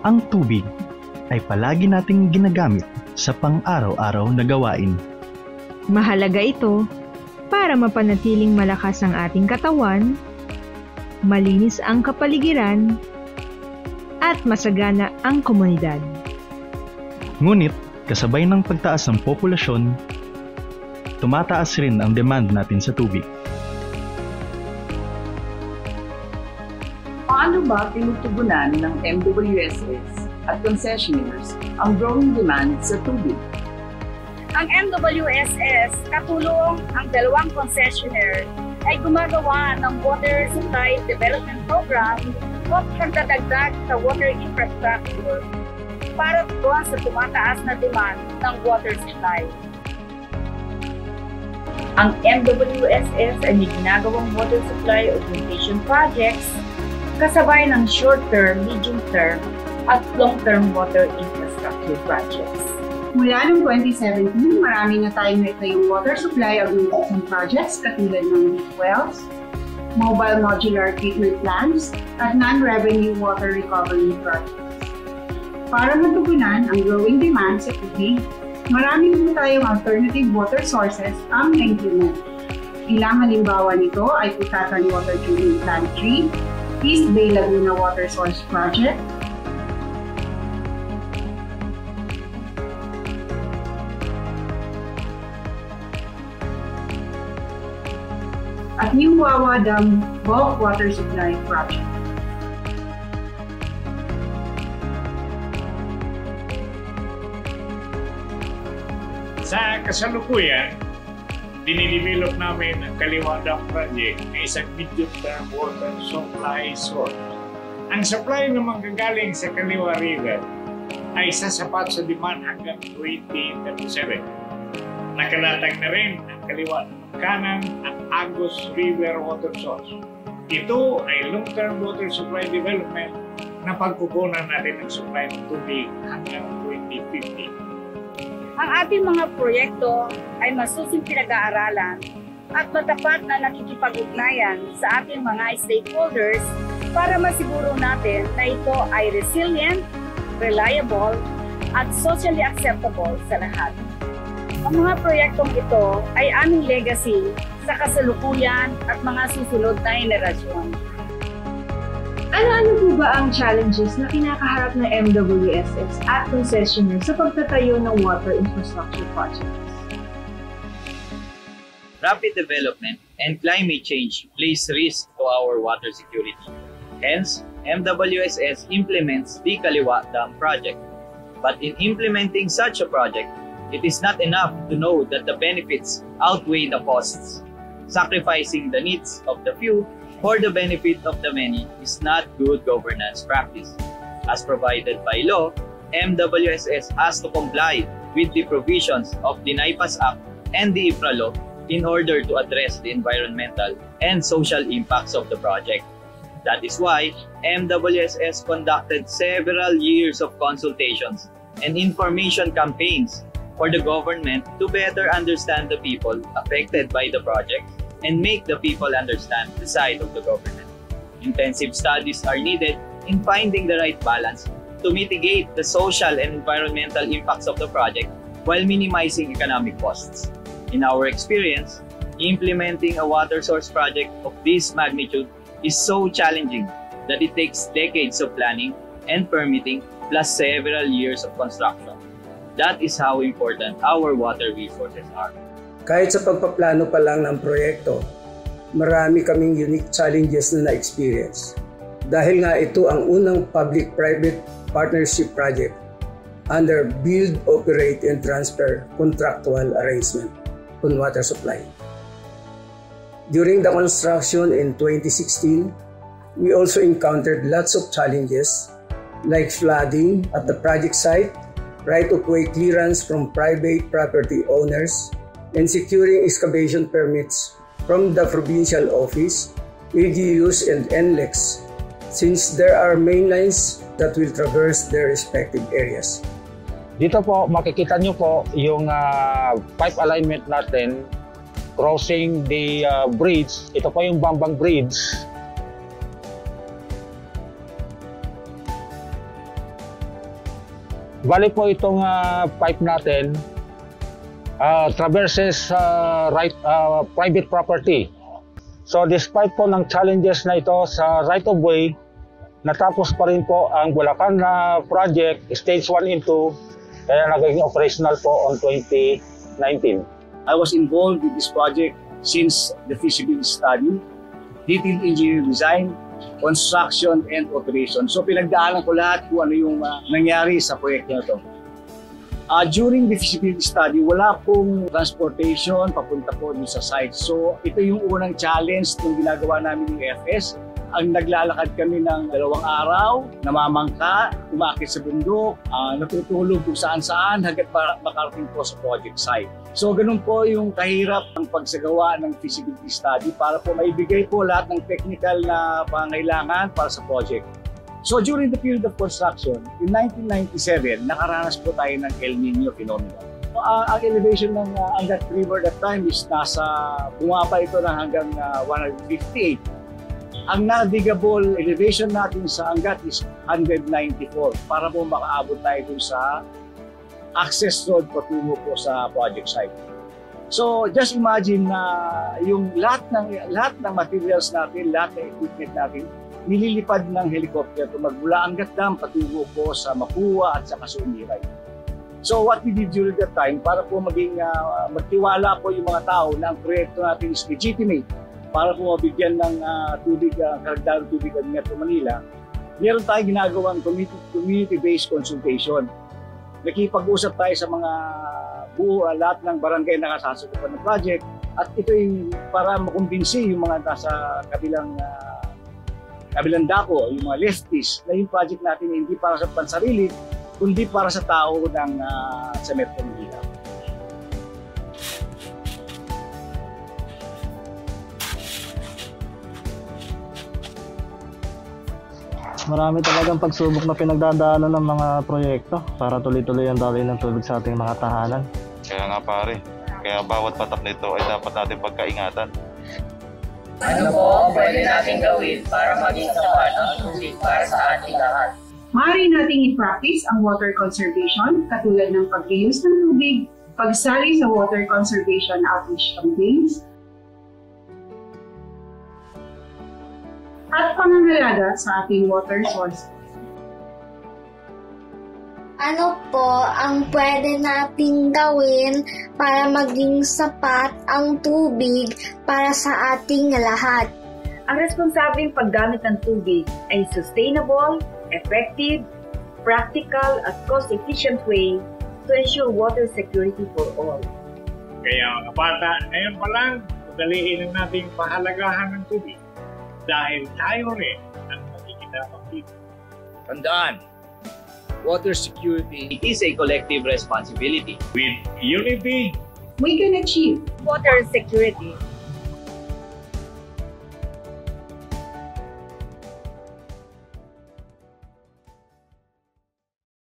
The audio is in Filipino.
Ang tubig ay palagi nating ginagamit sa pang-araw-araw na gawain. Mahalaga ito para mapanatiling malakas ang ating katawan, malinis ang kapaligiran, at masagana ang komunidad. Ngunit kasabay ng pagtaas ng populasyon, tumataas rin ang demand natin sa tubig. Paano ba tinutugunan ng MWSS at concessionaires ang growing demand sa tubig? Ang MWSS, katulong ang dalawang concessionaire, ay gumagawa ng Water Supply Development Program o pagdadagdag sa water infrastructure para doon sa tumataas na demand ng water supply. Ang MWSS ay may ginagawang water supply augmentation projects kasabay ng short-term, medium-term, at long-term water infrastructure projects. Mula noong 2017, marami na tayong naitayong water supply augmentation projects katulad ng deep wells, mobile modular treatment plants, at non-revenue water recovery projects. Para matugunan ang growing demand sa tubig, marami na tayong alternative water sources ang na-implement. Ilang halimbawa nito ay Putatan Water Treatment Plant 3, East Bay Laguna Water Source Project, at New Wawa Dam Bulk Water Supply Project. Sa kasalukuyan, dinidevelop namin ang Kaliwa Dam Project na isang medium-term water supply source. Ang supply na manggagaling sa Kaliwa River ay sasapat sa demand hanggang 2037. Nakalatag na rin ang Kaliwa Kanan at Agus River water source. Ito ay long-term water supply development na pagkukunan natin ng supply ng tubig hanggang 2050. Ang ating mga proyekto ay masusing pinag-aaralan at matapat na nakikipag-ugnayan sa ating mga stakeholders para masiguro natin na ito ay resilient, reliable, at socially acceptable sa lahat. Ang mga proyektong ito ay aming legacy sa kasalukuyan at mga susunod na henerasyon. Ano-ano po ba ang challenges na kinakaharap ng MWSS at concessionaire sa pagtatayo ng water infrastructure projects? Rapid development and climate change place risk to our water security. Hence, MWSS implements the Kaliwa Dam project. But in implementing such a project, it is not enough to know that the benefits outweigh the costs. Sacrificing the needs of the few for the benefit of the many is not good governance practice. As provided by law, MWSS has to comply with the provisions of the NIPAS Act and the IPRA law in order to address the environmental and social impacts of the project. That is why MWSS conducted several years of consultations and information campaigns for the government to better understand the people affected by the project and make the people understand the side of the government. Intensive studies are needed in finding the right balance to mitigate the social and environmental impacts of the project while minimizing economic costs. In our experience, implementing a water source project of this magnitude is so challenging that it takes decades of planning and permitting plus several years of construction. That is how important our water resources are. Kahit sa pagpaplano pa lang ng proyekto, marami kaming unique challenges na na-experience. Dahil nga ito ang unang public-private partnership project under Build, Operate, and Transfer contractual arrangement on water supply. During the construction in 2016, we also encountered lots of challenges like flooding at the project site, right-of-way clearance from private property owners, and securing excavation permits from the provincial office, AGUs, and NLEX, since there are main lines that will traverse their respective areas. Dito po, makikita nyo po yung pipe alignment natin crossing the bridge. Ito po yung Bambang Bridge. Bali po itong pipe natin traverses private property. So despite po ng challenges na ito sa right of way, natapos pa rin po ang Bulacan project stage 1 and 2, kaya naging operational po on 2019. I was involved with this project since the feasibility study, detailed engineering design, construction, and operation. So pinagdaanan ko lahat kung ano yung nangyari sa proyekto na ito. During the feasibility study, wala pong transportation papunta po dun sa site. So ito yung unang challenge nung ginagawa namin yung FS. Ang naglalakad kami ng 2 araw, namamangka, umaakit sa bundok, natutulog kung saan-saan hanggat makarating po sa project site. So ganun po yung kahirap ng pagsagawa ng feasibility study para po maibigay po lahat ng technical na pangailangan para sa project. So during the period of construction, in 1997, nakaranas po tayo ng El Nino phenomenon. Ang elevation ng Angat River that time is bumaba ito ng hanggang 158. Ang navigable elevation natin sa Angat is 194 para po makaabot tayo dun sa access road patungo po sa project site. So just imagine na yung lahat ng materials natin, lahat ng equipment natin, nililipad ng helicopter to magmula Angat Dam patungo po sa Mapua at sa Sumiray. So what we did during that time, para po maging magtiwala po yung mga tao na ang proyekto natin is legitimate, para po mabigyan ng karagdagang tubig ang Metro Manila, meron tayong ginagawang community-based consultation. Nakipag-usap tayo sa mga lahat ng barangay na kasasakupan ng project, at ito yung para makumbinsi yung mga nasa kabilang dako, yung mga lefties, na yung project natin hindi para sa pansarili, kundi para sa tao sa Metro Manila. Marami talagang pagsubok na pinagdadaanan ng mga proyekto para tuloy-tuloy ang daloy ng tubig sa ating mga tahanan. Kaya nga pare, kaya bawat patak nito ay dapat natin pagkaingatan. Ano po ang pwede natin gawin para maging sapat ang tubig para sa ating lahat? Maaari nating i-practice ang water conservation katulad ng pag-reuse ng tubig, pagsali sa water conservation outreach campaigns, at pangangalaga sa ating water source. Ano po ang pwede nating gawin para maging sapat ang tubig para sa ating lahat? Ang responsableng paggamit ng tubig ay sustainable, effective, practical at cost-efficient way to ensure water security for all. Kaya mga bata, ngayon pa lang, madaliin natin pahalagahan ng tubig. Dahil tayo rin ang magkikita dito. Tandaan, water security is a collective responsibility. With unity, we can achieve water security